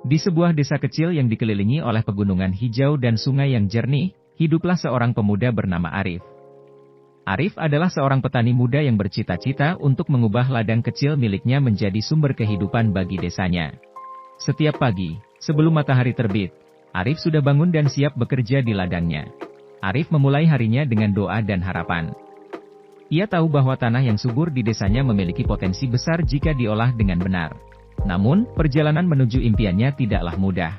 Di sebuah desa kecil yang dikelilingi oleh pegunungan hijau dan sungai yang jernih, hiduplah seorang pemuda bernama Arif. Arif adalah seorang petani muda yang bercita-cita untuk mengubah ladang kecil miliknya menjadi sumber kehidupan bagi desanya. Setiap pagi, sebelum matahari terbit, Arif sudah bangun dan siap bekerja di ladangnya. Arif memulai harinya dengan doa dan harapan. Ia tahu bahwa tanah yang subur di desanya memiliki potensi besar jika diolah dengan benar. Namun, perjalanan menuju impiannya tidaklah mudah.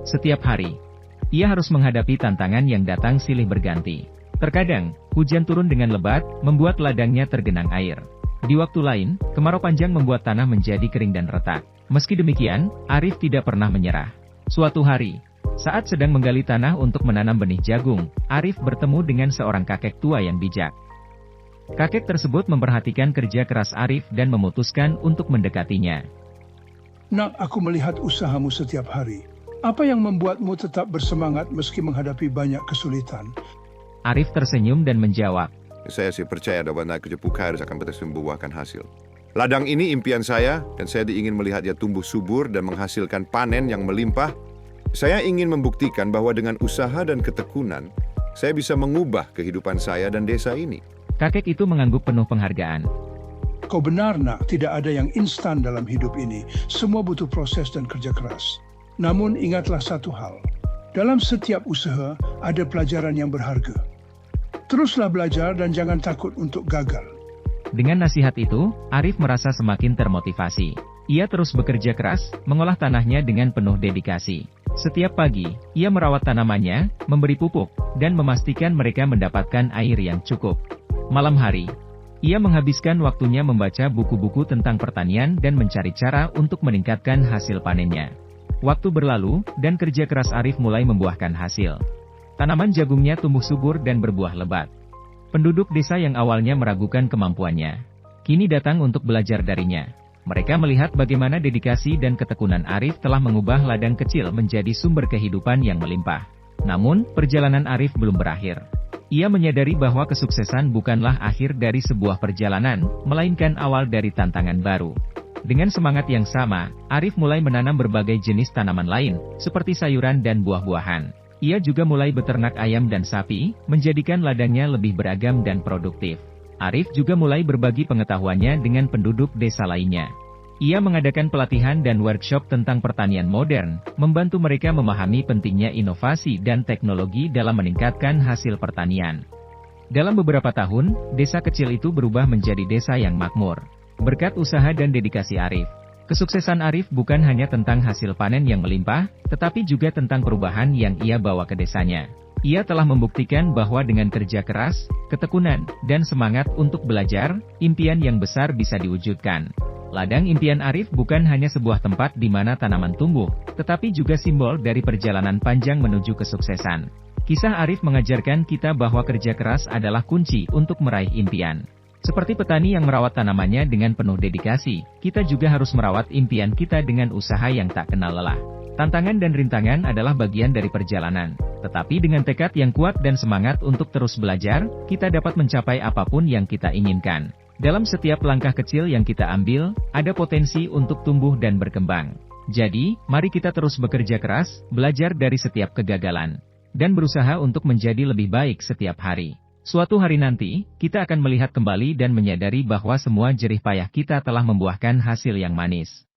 Setiap hari, ia harus menghadapi tantangan yang datang silih berganti. Terkadang, hujan turun dengan lebat, membuat ladangnya tergenang air. Di waktu lain, kemarau panjang membuat tanah menjadi kering dan retak. Meski demikian, Arif tidak pernah menyerah. Suatu hari, saat sedang menggali tanah untuk menanam benih jagung, Arif bertemu dengan seorang kakek tua yang bijak. Kakek tersebut memperhatikan kerja keras Arif dan memutuskan untuk mendekatinya. Nak, aku melihat usahamu setiap hari. Apa yang membuatmu tetap bersemangat meski menghadapi banyak kesulitan? Arif tersenyum dan menjawab. Saya sih percaya bahwa kerja pukai harus akan berhasil membuahkan hasil. Ladang ini impian saya, dan saya ingin melihatnya tumbuh subur dan menghasilkan panen yang melimpah. Saya ingin membuktikan bahwa dengan usaha dan ketekunan, saya bisa mengubah kehidupan saya dan desa ini. Kakek itu mengangguk penuh penghargaan. Kau benar, Nak, tidak ada yang instan dalam hidup ini. Semua butuh proses dan kerja keras. Namun ingatlah satu hal. Dalam setiap usaha, ada pelajaran yang berharga. Teruslah belajar dan jangan takut untuk gagal. Dengan nasihat itu, Arif merasa semakin termotivasi. Ia terus bekerja keras, mengolah tanahnya dengan penuh dedikasi. Setiap pagi, ia merawat tanamannya, memberi pupuk, dan memastikan mereka mendapatkan air yang cukup. Malam hari, ia menghabiskan waktunya membaca buku-buku tentang pertanian dan mencari cara untuk meningkatkan hasil panennya. Waktu berlalu, dan kerja keras Arif mulai membuahkan hasil. Tanaman jagungnya tumbuh subur dan berbuah lebat. Penduduk desa yang awalnya meragukan kemampuannya, kini datang untuk belajar darinya. Mereka melihat bagaimana dedikasi dan ketekunan Arif telah mengubah ladang kecil menjadi sumber kehidupan yang melimpah. Namun, perjalanan Arif belum berakhir. Ia menyadari bahwa kesuksesan bukanlah akhir dari sebuah perjalanan, melainkan awal dari tantangan baru. Dengan semangat yang sama, Arif mulai menanam berbagai jenis tanaman lain, seperti sayuran dan buah-buahan. Ia juga mulai beternak ayam dan sapi, menjadikan ladangnya lebih beragam dan produktif. Arif juga mulai berbagi pengetahuannya dengan penduduk desa lainnya. Ia mengadakan pelatihan dan workshop tentang pertanian modern, membantu mereka memahami pentingnya inovasi dan teknologi dalam meningkatkan hasil pertanian. Dalam beberapa tahun, desa kecil itu berubah menjadi desa yang makmur. Berkat usaha dan dedikasi Arif, kesuksesan Arif bukan hanya tentang hasil panen yang melimpah, tetapi juga tentang perubahan yang ia bawa ke desanya. Ia telah membuktikan bahwa dengan kerja keras, ketekunan, dan semangat untuk belajar, impian yang besar bisa diwujudkan. Ladang impian Arif bukan hanya sebuah tempat di mana tanaman tumbuh, tetapi juga simbol dari perjalanan panjang menuju kesuksesan. Kisah Arif mengajarkan kita bahwa kerja keras adalah kunci untuk meraih impian. Seperti petani yang merawat tanamannya dengan penuh dedikasi, kita juga harus merawat impian kita dengan usaha yang tak kenal lelah. Tantangan dan rintangan adalah bagian dari perjalanan. Tetapi dengan tekad yang kuat dan semangat untuk terus belajar, kita dapat mencapai apapun yang kita inginkan. Dalam setiap langkah kecil yang kita ambil, ada potensi untuk tumbuh dan berkembang. Jadi, mari kita terus bekerja keras, belajar dari setiap kegagalan, dan berusaha untuk menjadi lebih baik setiap hari. Suatu hari nanti, kita akan melihat kembali dan menyadari bahwa semua jerih payah kita telah membuahkan hasil yang manis.